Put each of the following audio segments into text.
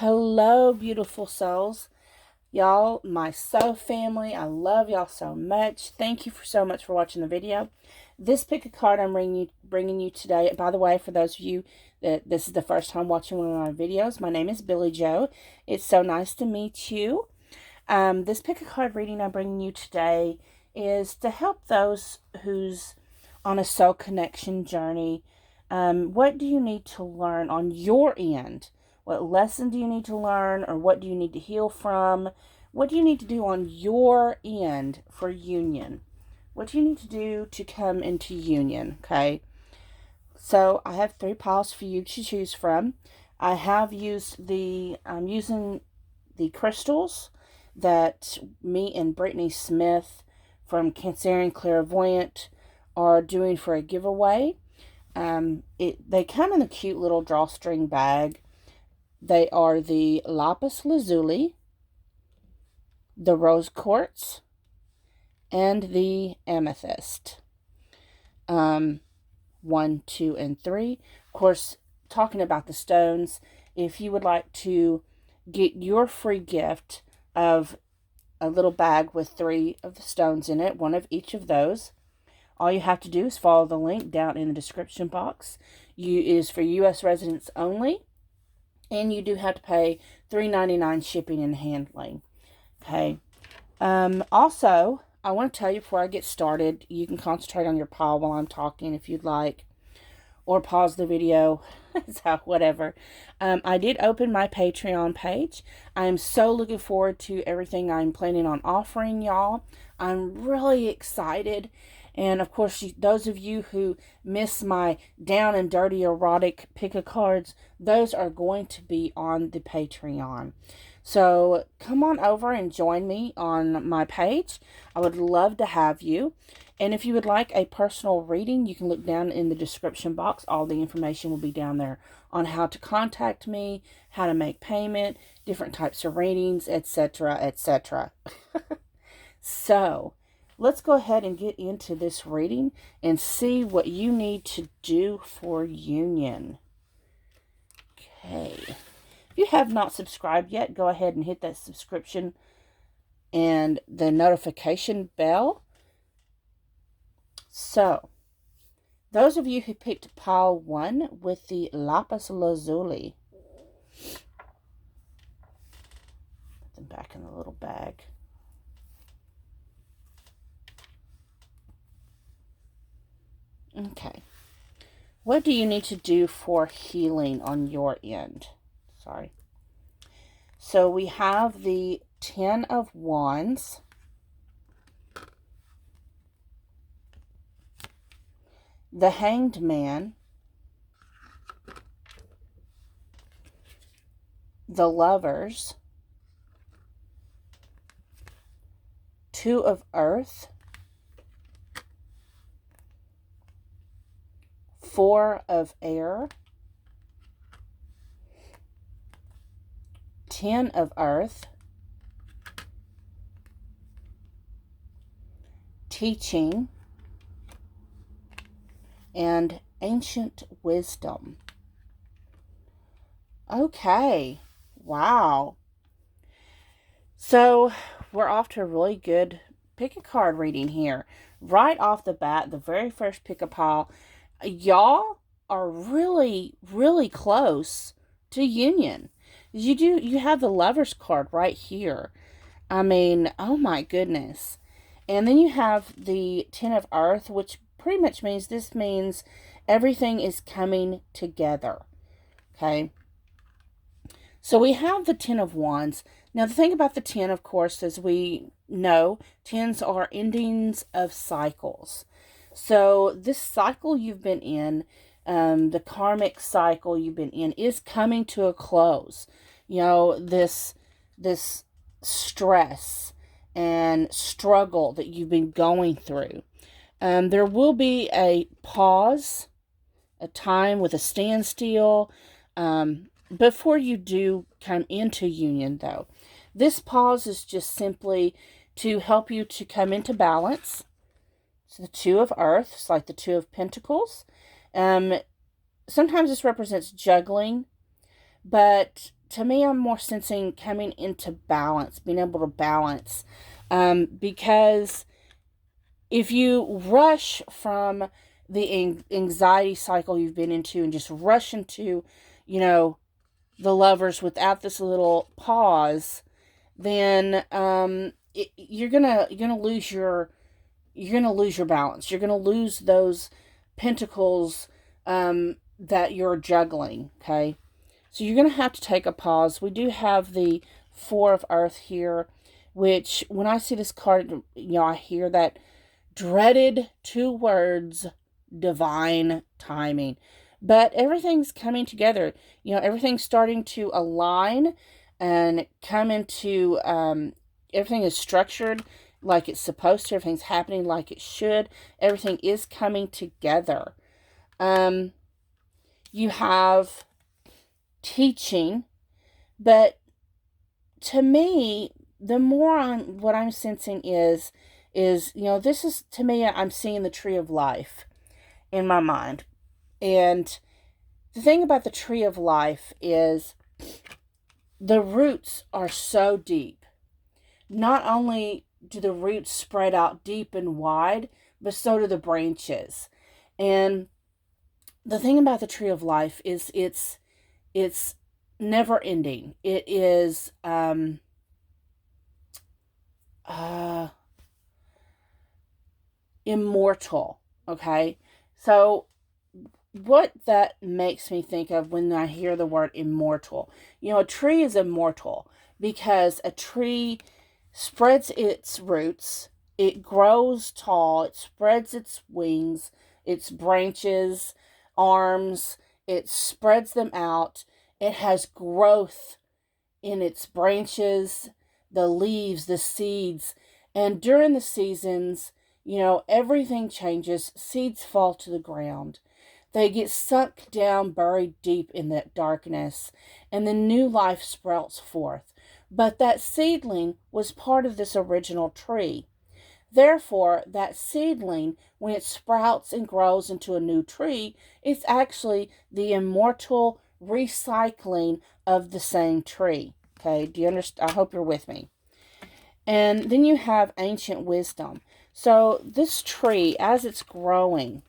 Hello, beautiful souls. Y'all, my soul family, I love y'all so much. Thank you so much for watching the video. This pick a card I'm bringing you today. By the way, for those of you that this is the first time watching one of my videos, my name is Billy Joe. It's so nice to meet you. This pick a card reading I'm bringing you today is to help those who's on a soul connection journey. What do you need to learn on your end? What lesson do you need to learn, or what do you need to heal from? What do you need to do on your end for union? What do you need to do to come into union? Okay. So I have 3 piles for you to choose from. I have used I'm using the crystals that me and Brittany Smith from Cancerian Clairvoyant are doing for a giveaway. They come in a cute little drawstring bag. They are the lapis lazuli, the rose quartz, and the amethyst. 1, 2, and 3. Of course, talking about the stones, if you would like to get your free gift of a little bag with 3 of the stones in it, 1 of each of those, all you have to do is follow the link down in the description box. It is for U.S. residents only. And you do have to pay $3.99 shipping and handling. Okay. Also, I want to tell you before I get started, you can concentrate on your pile while I'm talking if you'd like. Or pause the video. So, whatever. I did open my Patreon page. I'm so looking forward to everything I'm planning on offering y'all. I'm really excited. And of course, those of you who miss my down and dirty erotic pick-a-cards, those are going to be on the Patreon. So come on over and join me on my page. I would love to have you. And if you would like a personal reading, you can look down in the description box. All the information will be down there on how to contact me, how to make payment, different types of readings, etc., etc. So, let's go ahead and get into this reading and see what you need to do for union. Okay. If you have not subscribed yet, go ahead and hit that subscription and the notification bell. So, those of you who picked pile 1 with the lapis lazuli, put them back in the little bag. Okay. What do you need to do for healing on your end? Sorry. So we have the 10 of Wands, the Hanged Man, the Lovers, 2 of Earth, 4 of Air, 10 of Earth, Teaching, and Ancient Wisdom. Okay. Wow. So, we're off to a really good pick-a-card reading here. Right off the bat, the very first pick-a-pile, y'all are really, really close to union. You have the Lover's card right here. I mean, oh my goodness. And then you have the 10 of Earth, which pretty much means everything is coming together. Okay. So we have the 10 of Wands. Now the thing about the 10, of course, as we know, 10s are endings of cycles. So this cycle you've been in, the karmic cycle you've been in, is coming to a close. You know, this stress and struggle that you've been going through. There will be a pause, a time with a standstill, before you do come into union, though. This pause is just simply to help you to come into balance. So the 2 of Earth, it's like the 2 of Pentacles. Sometimes this represents juggling, but to me, I'm more sensing coming into balance, being able to balance. Because if you rush from the anxiety cycle you've been into and just rush into, you know, the lovers without this little pause, then you're gonna lose your balance. You're gonna lose those pentacles that you're juggling. Okay, so you're gonna have to take a pause. We do have the Four of Earth here, which when I see this card, I hear that dreaded two words, divine timing. But everything's coming together. Everything's starting to align and come into, everything is structured like it's supposed to. Everything's happening like it should. Everything is coming together. You have teaching, but to me, the more what I'm sensing is, this is, to me, I'm seeing the tree of life in my mind. And the thing about the tree of life is the roots are so deep. Not only do the roots spread out deep and wide, but so do the branches. And the thing about the tree of life is it's never ending. It is immortal. Okay, so what that makes me think of when I hear the word immortal, a tree is immortal because a tree spreads its roots, it grows tall, it spreads its wings, its branches, arms, it spreads them out. It has growth in its branches, the leaves, the seeds. And during the seasons, everything changes. Seeds fall to the ground. They get sunk down, buried deep in that darkness, and the new life sprouts forth. But that seedling was part of this original tree. Therefore, that seedling, when it sprouts and grows into a new tree, it's actually the immortal recycling of the same tree. Okay, do you understand? I hope you're with me. And then you have ancient wisdom. So this tree, as it's growing,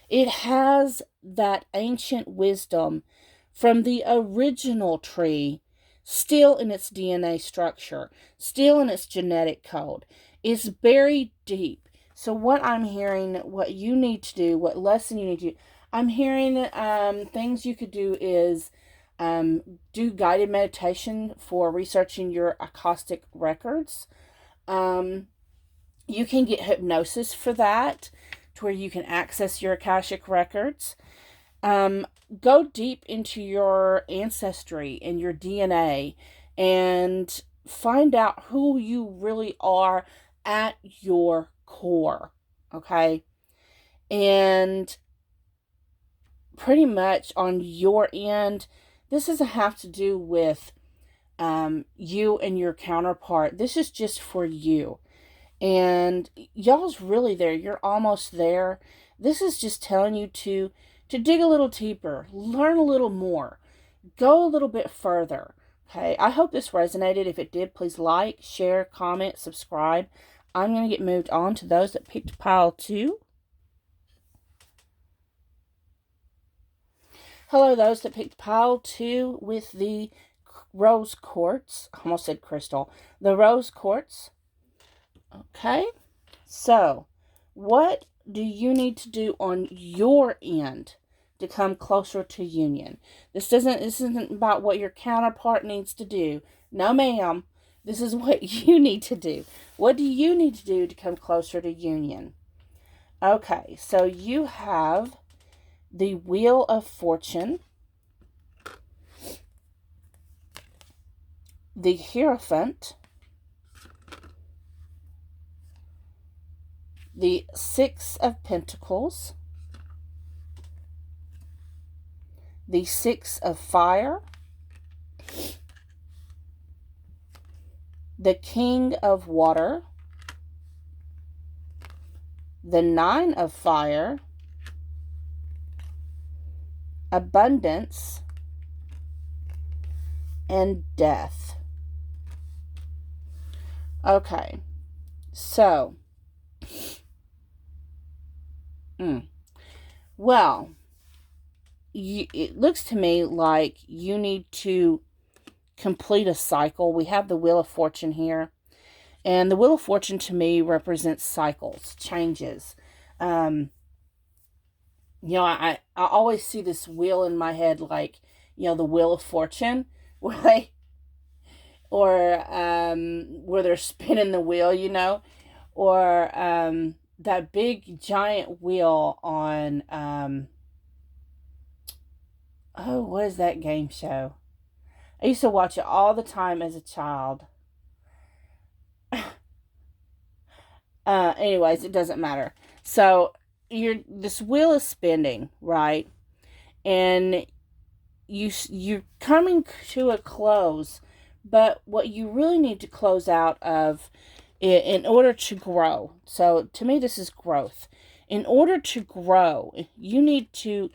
it has that ancient wisdom from the original tree still in its DNA structure, still in its genetic code. It's buried deep. So what I'm hearing, what you need to do, what lesson you need to do, I'm hearing things you could do is do guided meditation for researching your Akashic records. You can get hypnosis for that, to where you can access your Akashic records. Go deep into your ancestry and your DNA and find out who you really are at your core. Okay? And pretty much on your end, this doesn't have to do with you and your counterpart. This is just for you. And y'all's really there. You're almost there. This is just telling you to dig a little deeper, learn a little more, go a little bit further. Okay, I hope this resonated. If it did, please like, share, comment, subscribe. I'm going to get moved on to those that picked pile 2. Hello, those that picked pile 2 with the rose quartz. I almost said crystal. The rose quartz. Okay, so what do you need to do on your end to come closer to union? This isn't about what your counterpart needs to do. No, ma'am. This is what you need to do. What do you need to do to come closer to union? Okay, so you have the Wheel of Fortune, the Hierophant, the Six of Pentacles, the Six of Fire, the King of Water, the Nine of Fire, Abundance, and death. Okay, so, well, it looks to me like you need to complete a cycle. We have the Wheel of Fortune here. And the Wheel of Fortune to me represents cycles, changes. I always see this wheel in my head like, the Wheel of Fortune, right? Or where they're spinning the wheel, or that big giant wheel on, what is that game show? I used to watch it all the time as a child. Anyways, it doesn't matter. So this wheel is spinning, right? And you're coming to a close, but what you really need to close out of in order to grow. So to me, this is growth. In order to grow, you need to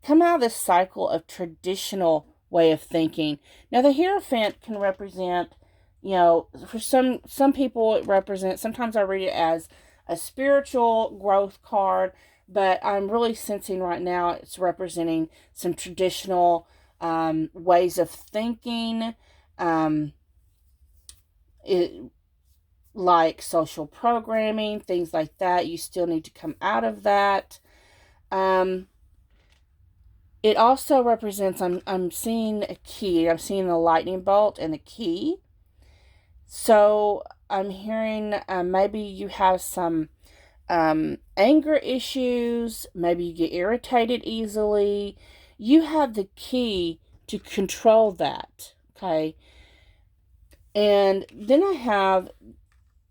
come out of this cycle of traditional way of thinking. Now, the Hierophant can represent, for some people it represents, sometimes I read it as a spiritual growth card, but I'm really sensing right now it's representing some traditional ways of thinking, like social programming, things like that. You still need to come out of that. It also represents, I'm seeing a key. I'm seeing the lightning bolt and the key. So I'm hearing maybe you have some anger issues. Maybe you get irritated easily. You have the key to control that. Okay. And then I have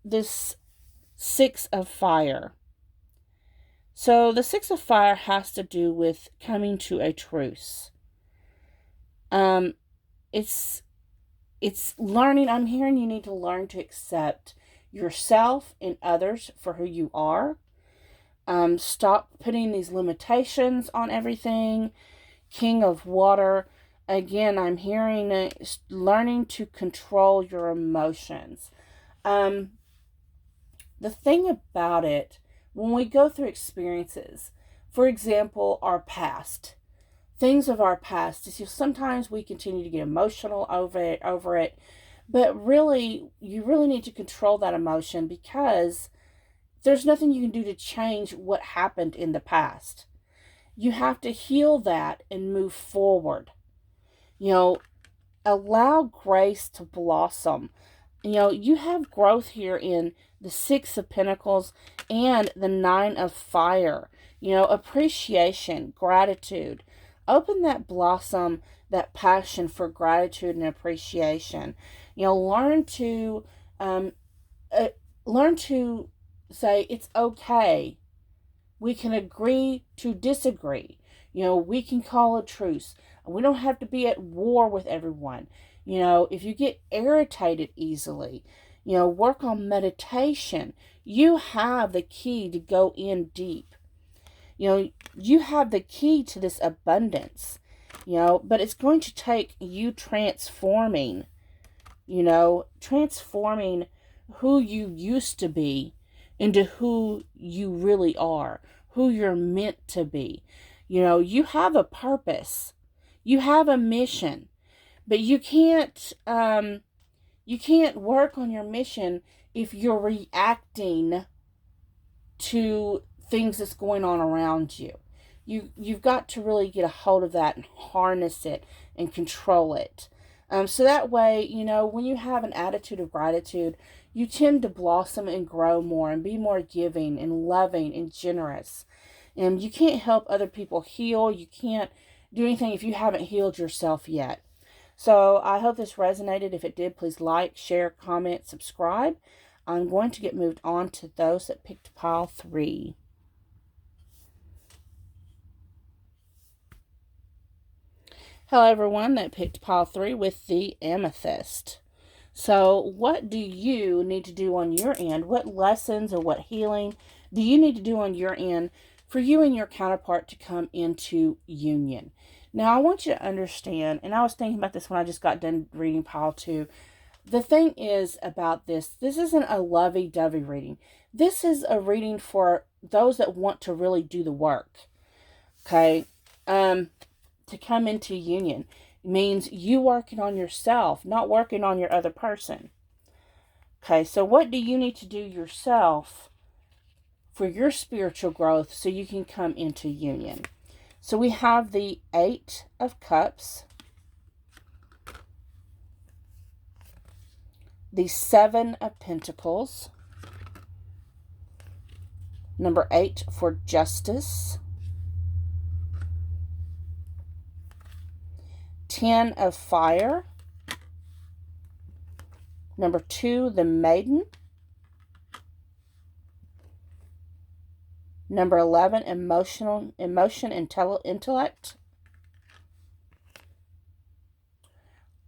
this 6 of fire. So the 6 of fire has to do with coming to a truce. It's learning. I'm hearing you need to learn to accept yourself and others for who you are. Stop putting these limitations on everything. King of water. Again, I'm hearing learning to control your emotions. The thing about it, when we go through experiences, for example, our past, things of our past, sometimes we continue to get emotional over it, but really, you really need to control that emotion because there's nothing you can do to change what happened in the past. You have to heal that and move forward. Allow grace to blossom. You have growth here in the 6 of Pentacles and the 9 of Fire. Appreciation, gratitude. Open that blossom, that passion for gratitude and appreciation. Learn to say it's okay. We can agree to disagree. We can call a truce. We don't have to be at war with everyone. If you get irritated easily, work on meditation. You have the key to go in deep. You have the key to this abundance, but it's going to take you transforming who you used to be into who you really are, who you're meant to be. You have a purpose. You have a mission, but you can't work on your mission if you're reacting to things that's going on around you. You've got to really get a hold of that and harness it and control it. So that way, when you have an attitude of gratitude, you tend to blossom and grow more and be more giving and loving and generous. And you can't help other people heal. You can't do anything if you haven't healed yourself yet. So I hope this resonated. If it did, please like, share, comment, subscribe. I'm going to get moved on to those that picked pile 3. Hello, everyone that picked pile 3 with the amethyst. So what do you need to do on your end? What lessons or what healing do you need to do on your end for you and your counterpart to come into union? Now, I want you to understand, and I was thinking about this when I just got done reading pile 2. The thing is about this isn't a lovey-dovey reading. This is a reading for those that want to really do the work. Okay? To come into union means you working on yourself, not working on your other person. Okay, so what do you need to do yourself for your spiritual growth so you can come into union? So we have the 8 of Cups, the 7 of Pentacles, number 8 for justice, 10 of fire, number 2, the maiden, number 11, intellect,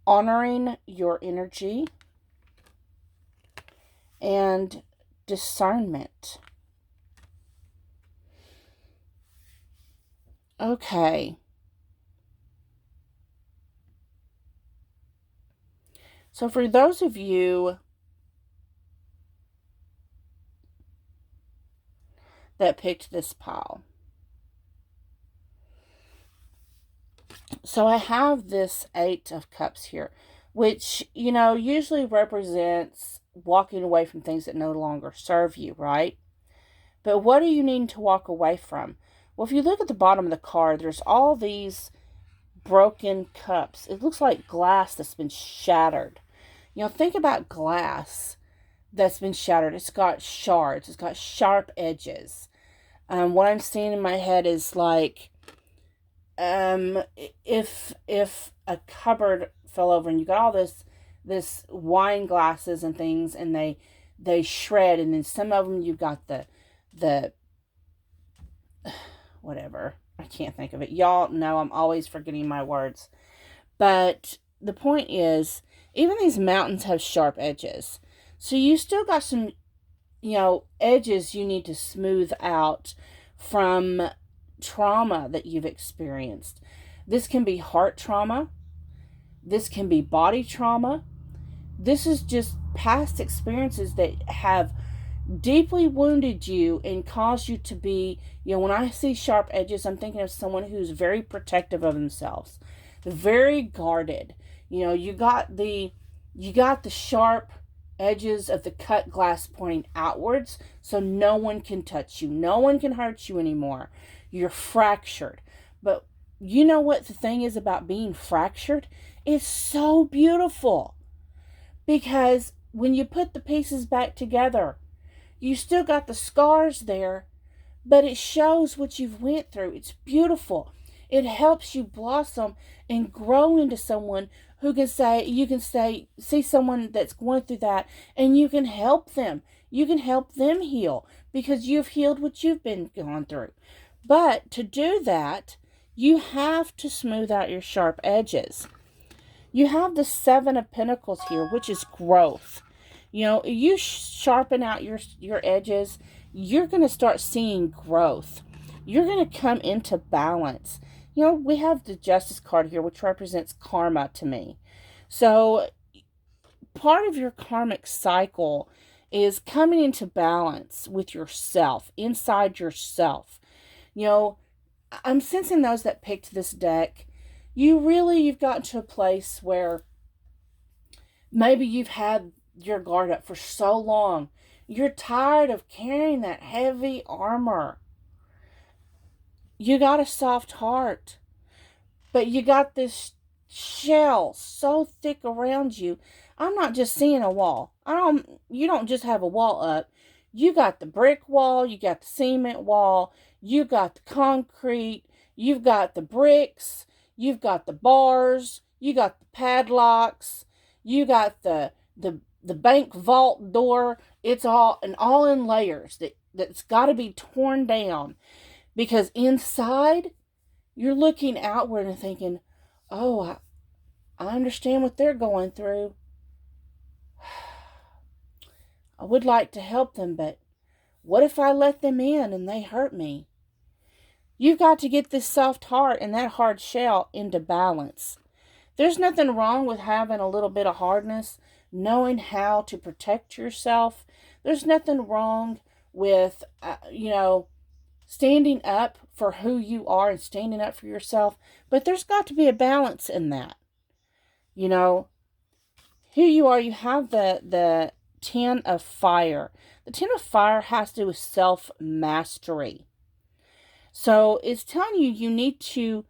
honoring your energy, and discernment. Okay. So for those of you that picked this pile, so I have this 8 of Cups here, which, usually represents walking away from things that no longer serve you, right? But what are you needing to walk away from? Well, if you look at the bottom of the card, there's all these broken cups. It looks like glass that's been shattered. Think about glass that's been shattered. It's got shards. It's got sharp edges. What I'm seeing in my head is like, if a cupboard fell over and you got all this wine glasses and things, and they shred, and then some of them you've got the whatever, I can't think of it. Y'all know I'm always forgetting my words. But the point is, even these mountains have sharp edges. So you still got some, edges you need to smooth out from trauma that you've experienced. This can be heart trauma. This can be body trauma. This is just past experiences that have deeply wounded you and caused you to be, when I see sharp edges, I'm thinking of someone who's very protective of themselves, very guarded. You got the sharp edges of the cut glass pointing outwards, so no one can touch you. No one can hurt you anymore. You're fractured. But you know what the thing is about being fractured? It's so beautiful. Because when you put the pieces back together, you still got the scars there, but it shows what you've went through. It's beautiful. It helps you blossom and grow into someone who see someone that's going through that, and you can help them. You can help them heal because you've healed what you've been gone through. But to do that, you have to smooth out your sharp edges. You have the 7 of Pentacles here, which is growth. You sharpen out your edges, you're going to start seeing growth. You're going to come into balance. We have the Justice card here, which represents karma to me. So part of your karmic cycle is coming into balance with yourself, inside yourself. I'm sensing those that picked this deck, you've gotten to a place where maybe you've had your guard up for so long. You're tired of carrying that heavy armor. You got a soft heart, but you got this shell so thick around you. I'm not just seeing a wall. You don't just have a wall up. You got the brick wall, you got the cement wall, you got the concrete, you've got the bricks, you've got the bars, you got the padlocks, you got the bank vault door. It's all in layers that's got to be torn down, because inside you're looking outward and thinking, oh, I understand what they're going through. I would like to help them, but what if I let them in and they hurt me? You've got to get this soft heart and that hard shell into balance. There's nothing wrong with having a little bit of hardness, knowing how to protect yourself. There's nothing wrong with, standing up for who you are and standing up for yourself. But there's got to be a balance in that. You know, here you are, you have the 10 of fire. The 10 of fire has to do with self-mastery. So it's telling you you need to,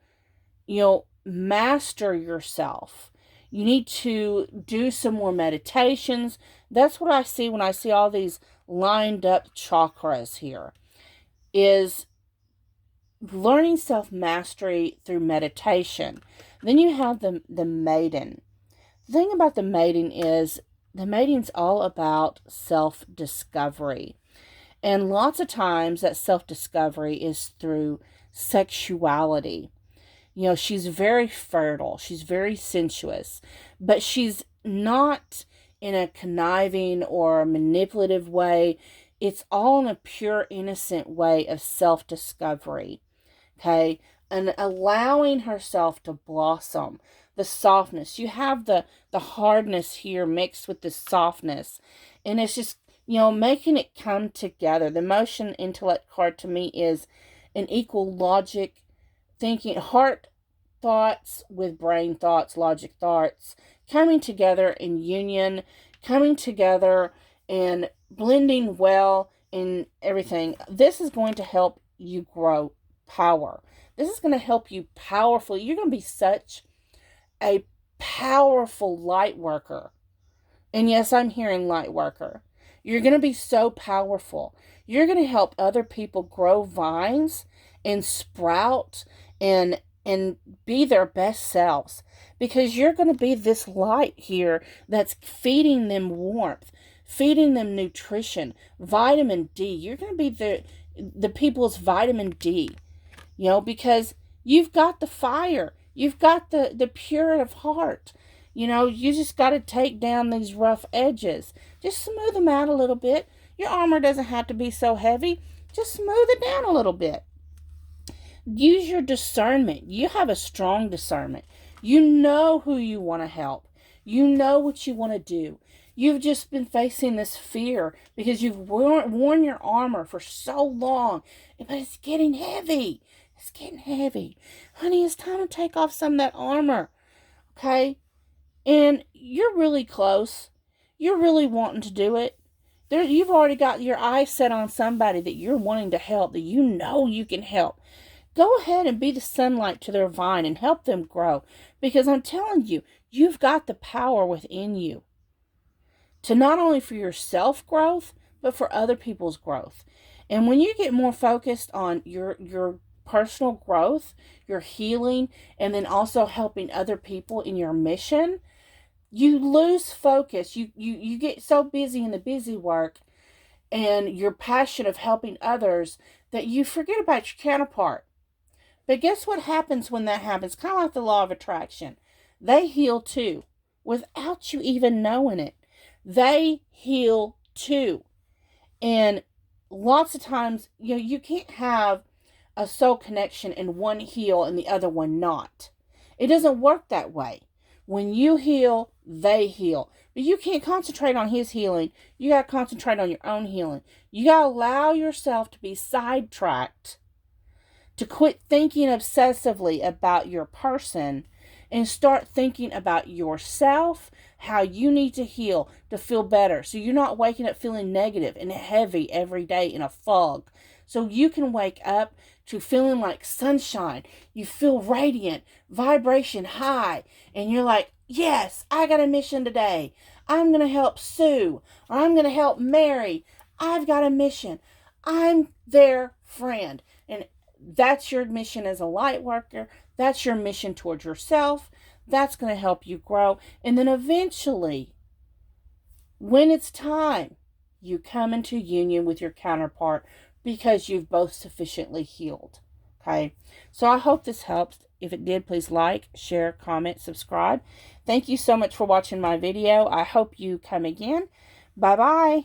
master yourself. You need to do some more meditations. That's what I see when I see all these lined up chakras here, is learning self-mastery through meditation. Then you have the maiden. The thing about the maiden is the maiden's all about self-discovery. And lots of times that self-discovery is through sexuality. She's very fertile. She's very sensuous. But she's not in a conniving or manipulative way. It's all in a pure, innocent way of self-discovery. Okay? And allowing herself to blossom. The softness. You have the hardness here mixed with the softness. And it's just, making it come together. The emotion intellect card to me is an equal logic thinking, heart thoughts with brain thoughts, logic thoughts, coming together in union, coming together and blending well in everything. This is going to help you grow power. This is going to help you powerfully. You're going to be such a powerful light worker. And yes, I'm hearing light worker. You're going to be so powerful. You're going to help other people grow vines and sprout and be their best selves. Because you're going to be this light here that's feeding them warmth, feeding them nutrition, vitamin D. You're going to be the people's vitamin D. Because you've got the fire. You've got the pure of heart. You just got to take down these rough edges. Just smooth them out a little bit. Your armor doesn't have to be so heavy. Just smooth it down a little bit. Use your discernment. You have a strong discernment. You know who you want to help. You know what you want to do. You've just been facing this fear because you've worn your armor for so long. But it's getting heavy. It's getting heavy. Honey, it's time to take off some of that armor. Okay? And you're really close. You're really wanting to do it. You've already got your eyes set on somebody that you're wanting to help, that you know you can help. Go ahead and be the sunlight to their vine and help them grow. Because I'm telling you, you've got the power within you to not only for your self-growth, but for other people's growth. And when you get more focused on your personal growth, your healing, and then also helping other people in your mission, you lose focus. You get so busy in the busy work and your passion of helping others that you forget about your counterpart. But guess what happens when that happens? Kind of like the law of attraction. They heal too, without you even knowing it. They heal too. And lots of times, you can't have a soul connection and one heal and the other one not. It doesn't work that way. When you heal, they heal. But you can't concentrate on his healing. You got to concentrate on your own healing. You got to allow yourself to be sidetracked, to quit thinking obsessively about your person and start thinking about yourself, how you need to heal to feel better. So you're not waking up feeling negative and heavy every day in a fog. So you can wake up to feeling like sunshine. You feel radiant, vibration high, and you're like, yes, I got a mission today. I'm going to help Sue, or I'm going to help Mary. I've got a mission. I'm their friend. And that's your mission as a light worker. That's your mission towards yourself. That's going to help you grow. And then eventually, when it's time, you come into union with your counterpart because you've both sufficiently healed. Okay? So I hope this helps. If it did, please like, share, comment, subscribe. Thank you so much for watching my video. I hope you come again. Bye-bye.